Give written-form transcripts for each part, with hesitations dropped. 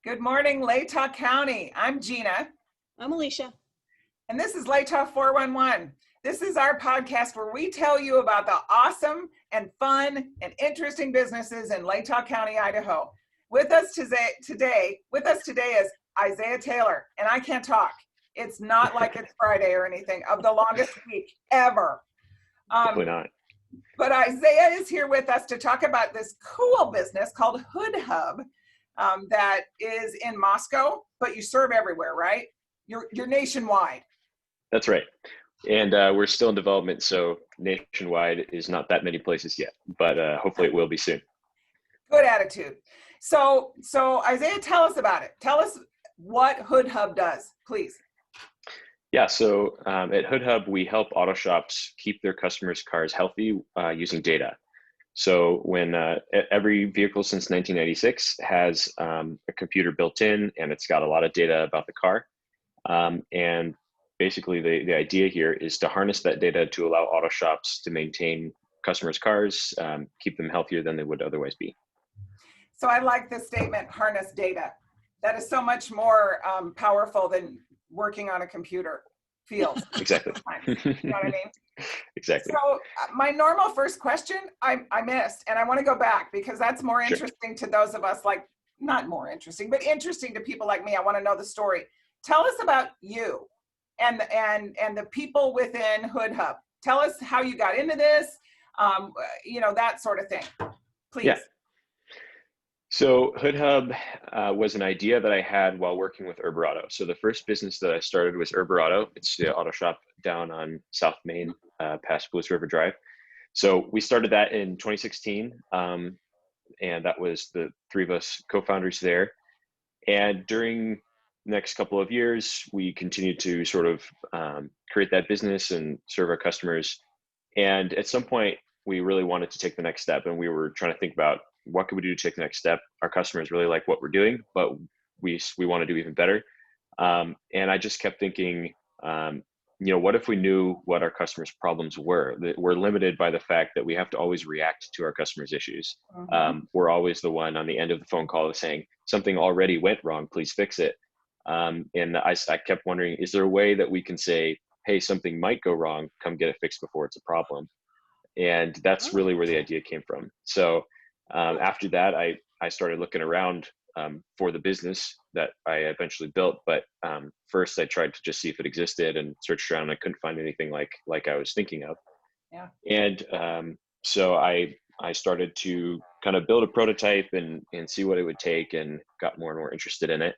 Good morning, Latah County. I'm Gina. I'm Alicia. And this is Latah 411. This is our podcast where we tell you about the awesome and fun and interesting businesses in Latah County, Idaho. With us today is Isaiah Taylor, and I can't talk. It's not like it's Friday or anything of the longest week ever. Definitely not. But Isaiah is here with us to talk about this cool business called HoodHub that is in Moscow, but you serve everywhere, right? You're nationwide. That's right. And we're still in development, so nationwide is not that many places yet, but hopefully it will be soon. Good attitude. So Isaiah, tell us about it. Tell us what HoodHub does, please. Yeah, so at HoodHub, we help auto shops keep their customers' cars healthy using data. So when every vehicle since 1996 has a computer built in, and it's got a lot of data about the car. And basically the idea here is to harness that data to allow auto shops to maintain customers' cars, keep them healthier than they would otherwise be. So I like this statement, harness data. That is so much more powerful than working on a computer feels. Exactly. You know what I mean? Exactly. So my normal first question I missed, and I want to go back because that's more interesting to those of us not more interesting, but interesting to people like me. I want to know the story. Tell us about you and the people within HoodHub. Tell us how you got into this, that sort of thing, please. Yeah. So HoodHub was an idea that I had while working with Auto. So the first business that I started was Auto. It's the auto shop down on South Main, past Blues River Drive. So we started that in 2016, and that was the three of us co-founders there. And during the next couple of years, we continued to sort of create that business and serve our customers. And at some point, we really wanted to take the next step, and we were trying to think about what could we do to take the next step. Our customers really like what we're doing, but we want to do even better. And I just kept thinking, what if we knew what our customers' problems were? We're limited by the fact that we have to always react to our customers' issues. We're always the one on the end of the phone call saying, something already went wrong, please fix it. And I kept wondering, is there a way that we can say, hey, something might go wrong, come get it fixed before it's a problem? And that's really where the idea came from. So after that, I started looking around for the business that I eventually built. But first I tried to just see if it existed and searched around. I couldn't find anything like I was thinking of. Yeah. And so I started to kind of build a prototype and see what it would take, and got more and more interested in it.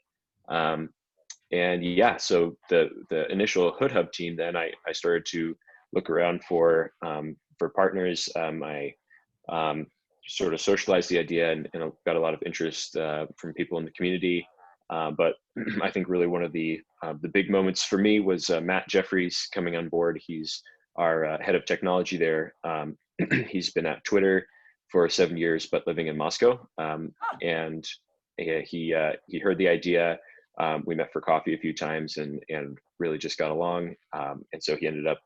So the initial HoodHub team, then I started to look around for partners. I sort of socialized the idea and got a lot of interest from people in the community. But I think really one of the big moments for me was Matt Jeffries coming on board. He's our head of technology there. He's been at Twitter for 7 years, but living in Moscow. And he heard the idea. We met for coffee a few times and really just got along. And so he ended up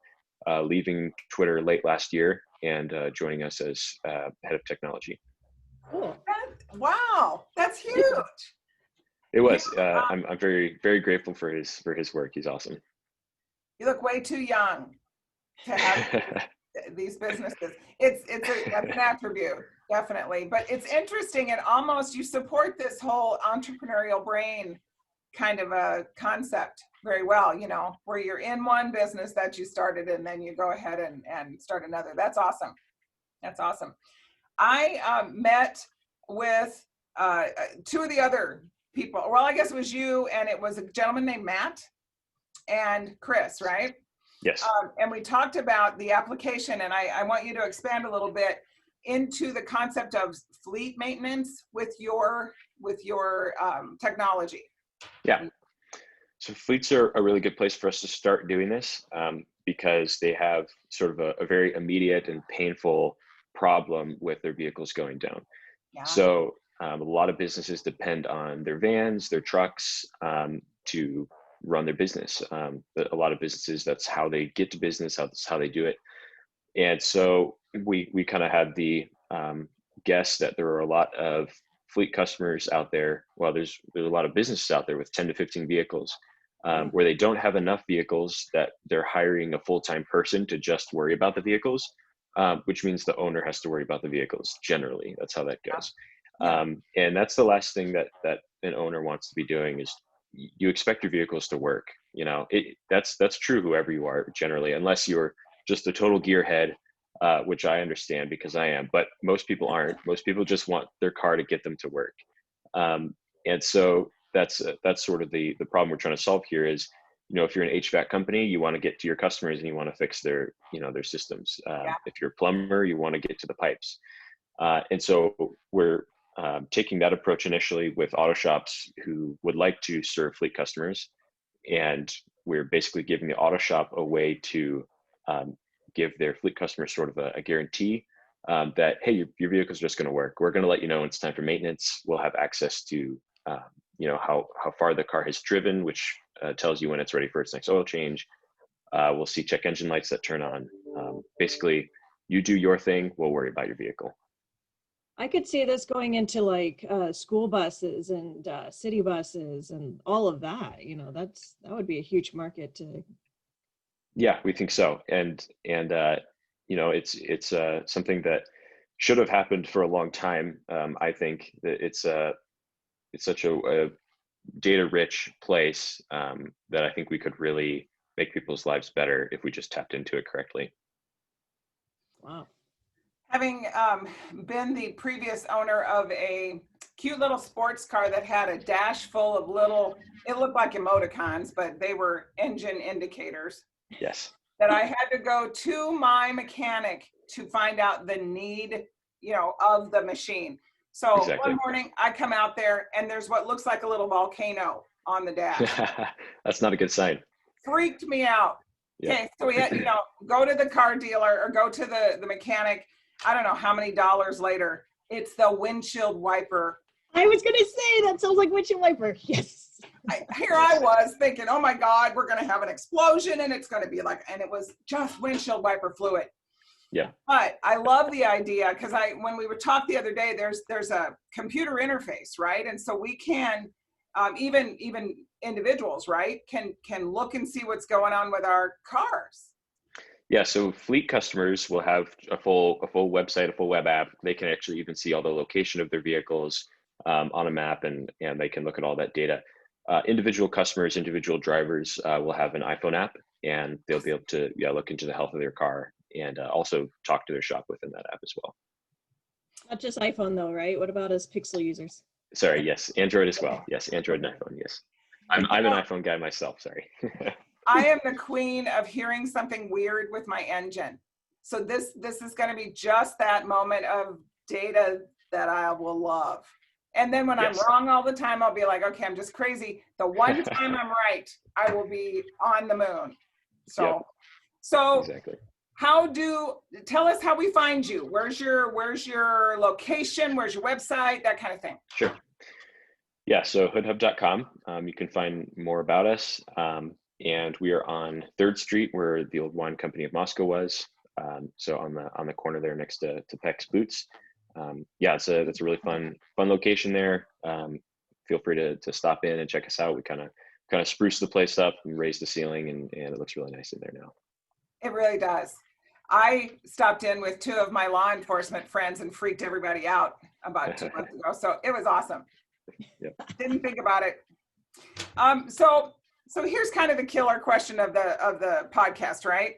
leaving Twitter late last year and joining us as head of technology. Cool. Wow, that's huge. It was. I'm very, very grateful for his work. He's awesome. You look way too young to have these businesses. It's an attribute, definitely. But it's interesting, and almost you support this whole entrepreneurial brain kind of a concept very well, where you're in one business that you started and then you go ahead and start another. That's awesome. That's awesome. I met with two of the other people. Well, I guess it was you, and it was a gentleman named Matt and Chris, right? Yes. And we talked about the application, and I want you to expand a little bit into the concept of fleet maintenance with your technology. Yeah. So fleets are a really good place for us to start doing this because they have sort of a very immediate and painful problem with their vehicles going down. Yeah. So a lot of businesses depend on their vans, their trucks to run their business. But a lot of businesses, that's how they get to business, that's how they do it. And so we kind of had the guess that there are a lot of fleet customers out there. Well, there's a lot of businesses out there with 10 to 15 vehicles, where they don't have enough vehicles that they're hiring a full-time person to just worry about the vehicles, which means the owner has to worry about the vehicles. Generally, that's how that goes. And that's the last thing that an owner wants to be doing is you expect your vehicles to work. You know, that's true whoever you are generally, unless you're just a total gearhead, which I understand because I am, but most people aren't. Most people just want their car to get them to work. And so that's sort of the problem we're trying to solve here is, you know, if you're an HVAC company, you want to get to your customers and you want to fix their, you know, their systems. If you're a plumber, you want to get to the pipes. And so we're taking that approach initially with auto shops who would like to serve fleet customers. And we're basically giving the auto shop a way to give their fleet customers sort of a guarantee that, hey, your vehicle's just going to work. We're going to let you know when it's time for maintenance. We'll have access to, you know, how far the car has driven, which tells you when it's ready for its next oil change. We'll see check engine lights that turn on. Basically, you do your thing, we'll worry about your vehicle. I could see this going into like school buses and city buses and all of that. You know, that would be a huge market to. Yeah, we think so. And you know, it's something that should have happened for a long time. I think that it's such a data-rich place that I think we could really make people's lives better if we just tapped into it correctly. Wow. Having been the previous owner of a cute little sports car that had a dash full of little, it looked like emoticons, but they were engine indicators. Yes. That I had to go to my mechanic to find out the need, you know, of the machine. So Exactly. one morning I come out there and there's what looks like a little volcano on the dash. That's not a good sign. Freaked me out. Yep. Okay, so we had, you know, go to the car dealer or go to the mechanic. I don't know how many dollars later, it's the windshield wiper. I was going to say, that sounds like windshield wiper. Yes. Here I was thinking, oh my God, we're going to have an explosion and it's going to be like, and it was just windshield wiper fluid. Yeah. But I love the idea because when we would talk the other day, there's a computer interface, right? And so we can, even individuals, right, can look and see what's going on with our cars. Yeah, so fleet customers will have a full website, a full web app. They can actually even see all the location of their vehicles on a map, and they can look at all that data. Individual customers, individual drivers will have an iPhone app, and they'll be able to look into the health of their car and also talk to their shop within that app as well. Not just iPhone though, right? What about us Pixel users? Sorry, yes, Android as well. Yes, Android and iPhone, yes. I'm an iPhone guy myself, sorry. I am the queen of hearing something weird with my engine. So this is going to be just that moment of data that I will love. And then when I'm wrong all the time, I'll be like, okay, I'm just crazy. The one time I'm right, I will be on the moon. So Exactly. Tell us how we find you. Where's your location? Where's your website? That kind of thing. Sure. Yeah, so hoodhub.com. You can find more about us. And we are on 3rd Street, where the old wine company of Moscow was. So on the corner there next to Peck's Boots. It's a really fun location there. Feel free to stop in and check us out. We kind of spruce the place up and raise the ceiling, and it looks really nice in there now. It really does. I stopped in with 2 of my law enforcement friends and freaked everybody out about 2 months ago. So it was awesome. Yep. Didn't think about it. So here's kind of the killer question of the podcast, right?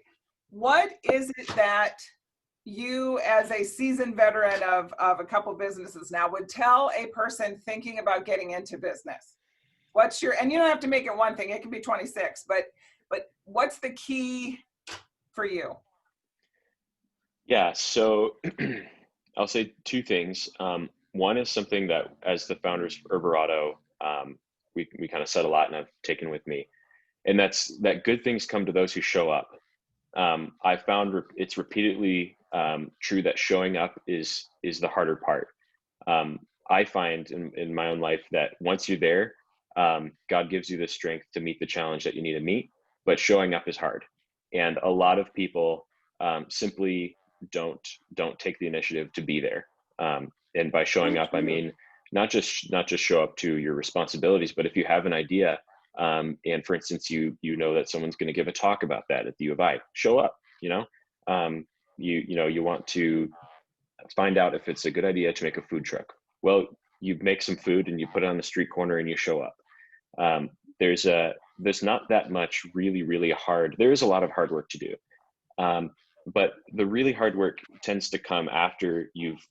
What is it that you, as a seasoned veteran of a couple businesses now, would tell a person thinking about getting into business? And you don't have to make it one thing, it can be 26, but what's the key for you? Yeah, so I'll say 2 things. One is something that, as the founders of Urberato, we kind of said a lot, and I've taken with me, and that's that good things come to those who show up. I found it's repeatedly true that showing up is the harder part. I find in my own life that once you're there, God gives you the strength to meet the challenge that you need to meet, but showing up is hard. And a lot of people simply don't take the initiative to be there. And by showing up, I mean not just show up to your responsibilities, but if you have an idea, and for instance, you know that someone's going to give a talk about that at the U of I, show up. You want to find out if it's a good idea to make a food truck. Well, you make some food and you put it on the street corner and you show up. There's not that much really hard. There is a lot of hard work to do, but the really hard work tends to come after you've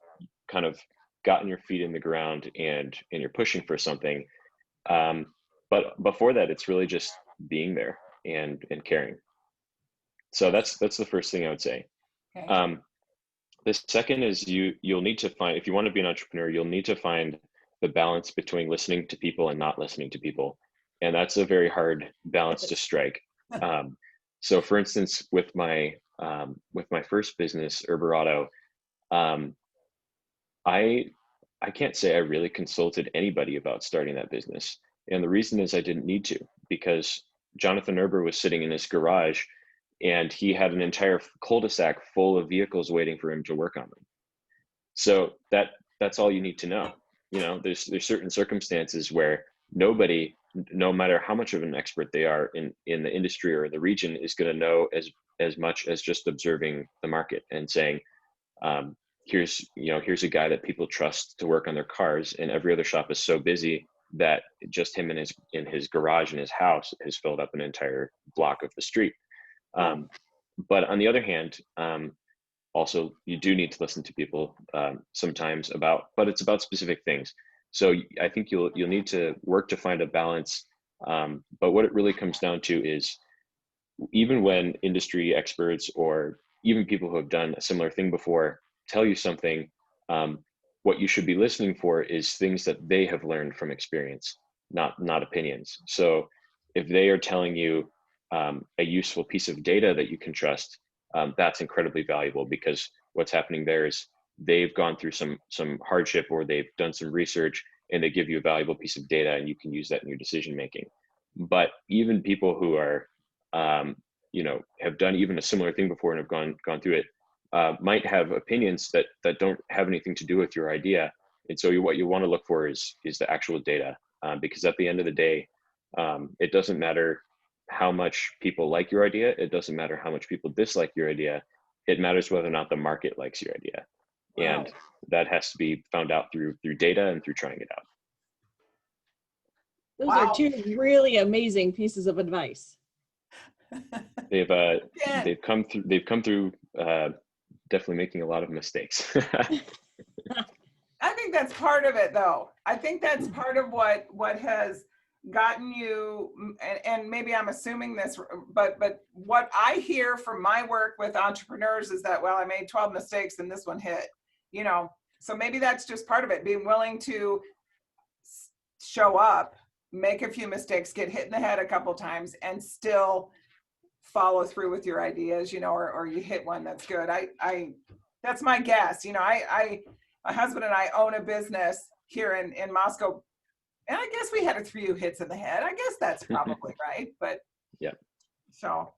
kind of gotten your feet in the ground and you're pushing for something. But before that, it's really just being there and caring. So that's the first thing I would say. Okay. The second is you'll need to find, if you want to be an entrepreneur, you'll need to find the balance between listening to people and not listening to people. And that's a very hard balance to strike. So for instance, with my first business, Urberato, I can't say I really consulted anybody about starting that business. And the reason is I didn't need to, because Jonathan Erber was sitting in his garage and he had an entire cul-de-sac full of vehicles waiting for him to work on them. So that's all you need to know. There's certain circumstances where nobody, no matter how much of an expert they are in the industry or the region, is going to know as much as just observing the market and saying, here's a guy that people trust to work on their cars, and every other shop is so busy that just him in his garage in his house has filled up an entire block of the street. But on the other hand, also you do need to listen to people sometimes but it's about specific things. So I think you'll need to work to find a balance. But what it really comes down to is, even when industry experts or even people who have done a similar thing before tell you something, what you should be listening for is things that they have learned from experience, not opinions. So if they are telling you a useful piece of data that you can trust, that's incredibly valuable, because what's happening there is they've gone through some hardship, or they've done some research, and they give you a valuable piece of data, and you can use that in your decision making. But even people who are have done even a similar thing before and have gone through it, might have opinions that don't have anything to do with your idea. And so what you want to look for is the actual data, because at the end of the day, it doesn't matter how much people like your idea. It doesn't matter how much people dislike your idea. It matters whether or not the market likes your idea. Wow. And that has to be found out through data and through trying it out. Those Wow. are two really amazing pieces of advice. They've come through definitely making a lot of mistakes. I think that's part of it, though. I think that's part of what has gotten you, and maybe I'm assuming this, but what I hear from my work with entrepreneurs is that, well, I made 12 mistakes and this one hit, so maybe that's just part of it, being willing to show up, make a few mistakes, get hit in the head a couple times, and still follow through with your ideas, or you hit one that's good. I that's my guess. My husband and I own a business here in Moscow, and I guess we had a few hits in the head. I guess that's probably right. But yeah. So,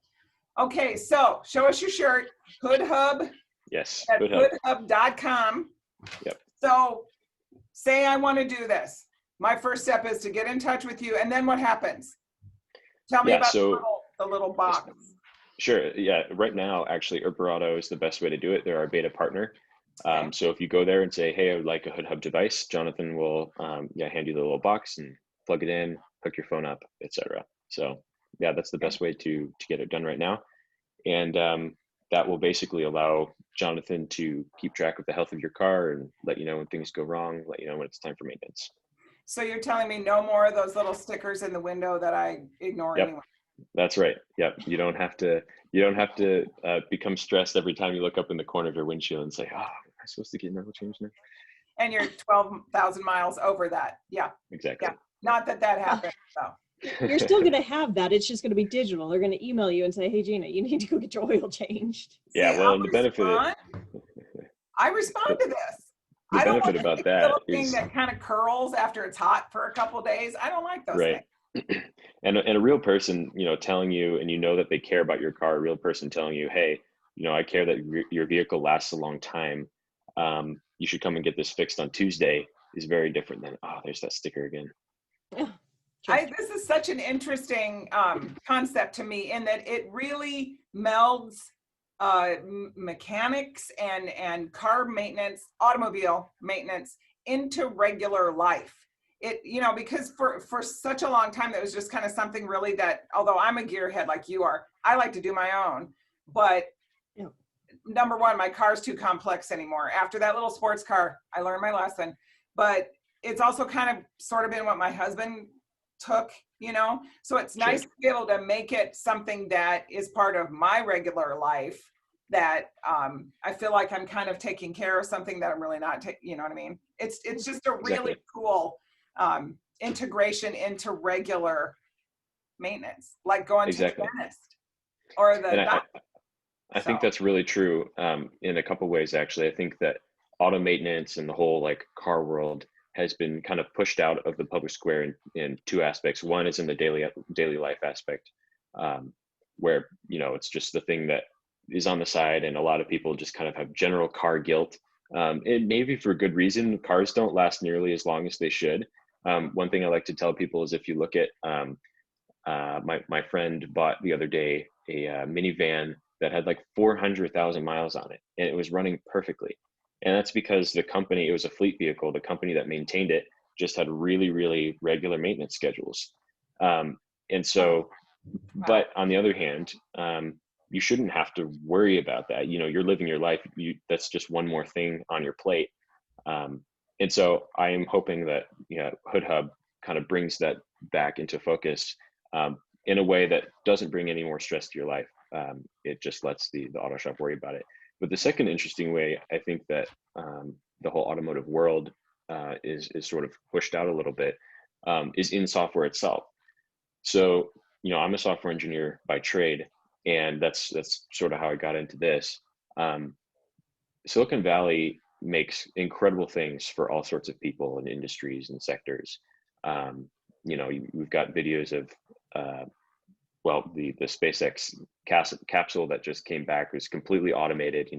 okay. So show us your shirt, HoodHub. Yes. At HoodHub.com. Yep. So say I want to do this. My first step is to get in touch with you. And then what happens? Tell me about the little box. Sure. Yeah. Right now, actually, Urberato is the best way to do it. They're our beta partner. Okay. So if you go there and say, hey, I would like a HoodHub device, Jonathan will hand you the little box and plug it in, hook your phone up, etc. So yeah, that's the best way to get it done right now. And that will basically allow Jonathan to keep track of the health of your car and let you know when things go wrong, let you know when it's time for maintenance. So you're telling me no more of those little stickers in the window that I ignore Yep. anyway? That's right. Yep. You don't have to become stressed every time you look up in the corner of your windshield and say, oh, am I supposed to get an oil change now? And you're 12,000 miles over that. Yeah. Exactly. Yeah. Not that happened. So. You're still going to have that. It's just going to be digital. They're going to email you and say, hey, Gina, you need to go get your oil changed. Yeah. Well, and the benefit I respond to this. The I don't benefit want about the that little thing is that kind of curls after it's hot for a couple of days. I don't like those right. things. And a real person, telling you, and that they care about your car, a real person telling you, hey, I care that your vehicle lasts a long time. You should come and get this fixed on Tuesday. is very different than, oh, there's that sticker again. This is such an interesting concept to me, in that it really melds mechanics and car maintenance, automobile maintenance into regular life. It, because for such a long time, that was just kind of something really that, although I'm a gearhead like you are, I like to do my own. But number one, my car's too complex anymore. After that little sports car, I learned my lesson. But it's also kind of sort of been what my husband took, so it's nice to be able to make it something that is part of my regular life, that I feel like I'm kind of taking care of something that I'm really not you know what I mean? It's just a really cool integration into regular maintenance, like going to the dentist or the doctor. I think that's really true in a couple ways, actually. I think that auto maintenance and the whole like car world has been kind of pushed out of the public square in two aspects. One is in the daily life aspect, where it's just the thing that is on the side, and a lot of people just kind of have general car guilt, and maybe for good reason. Cars don't last nearly as long as they should. One thing I like to tell people is, if you look at my friend bought the other day a minivan that had like 400,000 miles on it, and it was running perfectly. And that's because the company, it was a fleet vehicle, the company that maintained it just had really, really regular maintenance schedules. And so, but on the other hand, you shouldn't have to worry about that. You're living your life. That's just one more thing on your plate. And so I am hoping that HoodHub kind of brings that back into focus in a way that doesn't bring any more stress to your life. It just lets the auto shop worry about it. But the second interesting way, I think, that the whole automotive world is sort of pushed out a little bit is in software itself. So, I'm a software engineer by trade, and that's sort of how I got into this. Silicon Valley makes incredible things for all sorts of people and industries and sectors. We've got videos of the SpaceX capsule that just came back was completely automated.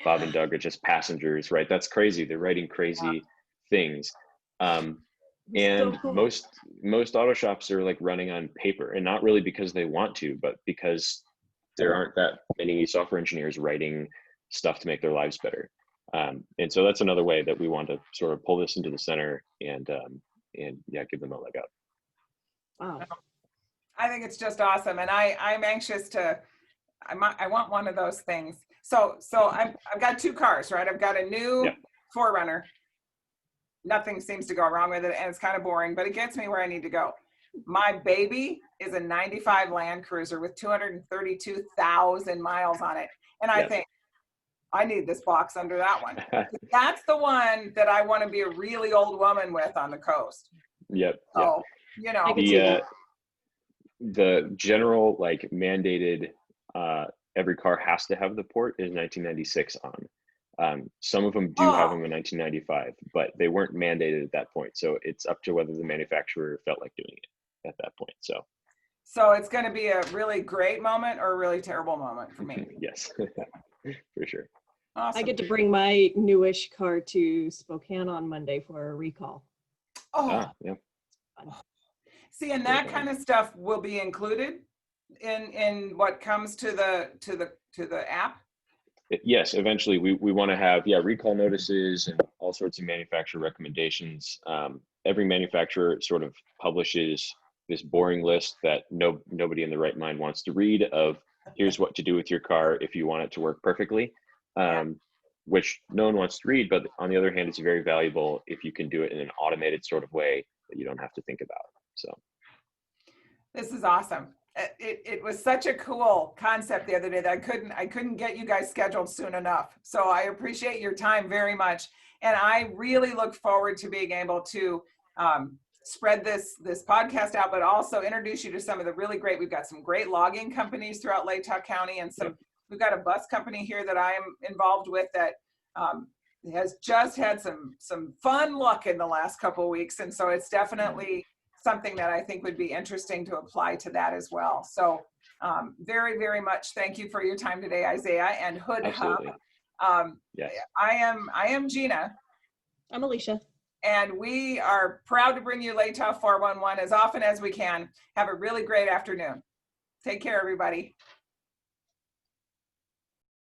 Bob and Doug are just passengers, right? That's crazy. They're writing crazy things. And So cool. most auto shops are like running on paper, and not really because they want to, but because there aren't that many software engineers writing stuff to make their lives better. And so that's another way that we want to sort of pull this into the center and give them a leg up. Wow. I think it's just awesome, and I'm anxious to. I want one of those things. So I've got two cars, right? I've got a new 4Runner. Nothing seems to go wrong with it, and it's kind of boring, but it gets me where I need to go. My baby is a 95 Land Cruiser with 232,000 miles on it, and I think I need this box under that one. That's the one that I want to be a really old woman with on the coast. Yep. So, I can see that. The general like mandated every car has to have the port is 1996 on. Some of them do have them in 1995, but they weren't mandated at that point. So it's up to whether the manufacturer felt like doing it at that point. So it's going to be a really great moment or a really terrible moment for me. Yes, for sure. Awesome. I get to bring my newish car to Spokane on Monday for a recall. Yeah. See, and that kind of stuff will be included in what comes to the app. Yes, eventually we want to have recall notices and all sorts of manufacturer recommendations. Every manufacturer sort of publishes this boring list that nobody in the right mind wants to read of here's what to do with your car if you want it to work perfectly, which no one wants to read. But on the other hand, it's very valuable if you can do it in an automated sort of way that you don't have to think about. So this is awesome. It was such a cool concept the other day that I couldn't get you guys scheduled soon enough. So I appreciate your time very much. And I really look forward to being able to spread this podcast out, but also introduce you to some of the really great, we've got some great logging companies throughout Latah County, and we've got a bus company here that I am involved with that has just had some fun luck in the last couple of weeks. And so it's definitely something that I think would be interesting to apply to that as well. So very, very much thank you for your time today, Isaiah, and HoodHub. I am Gina. I'm Alicia. And we are proud to bring you Late Talk 411 as often as we can. Have a really great afternoon. Take care, everybody.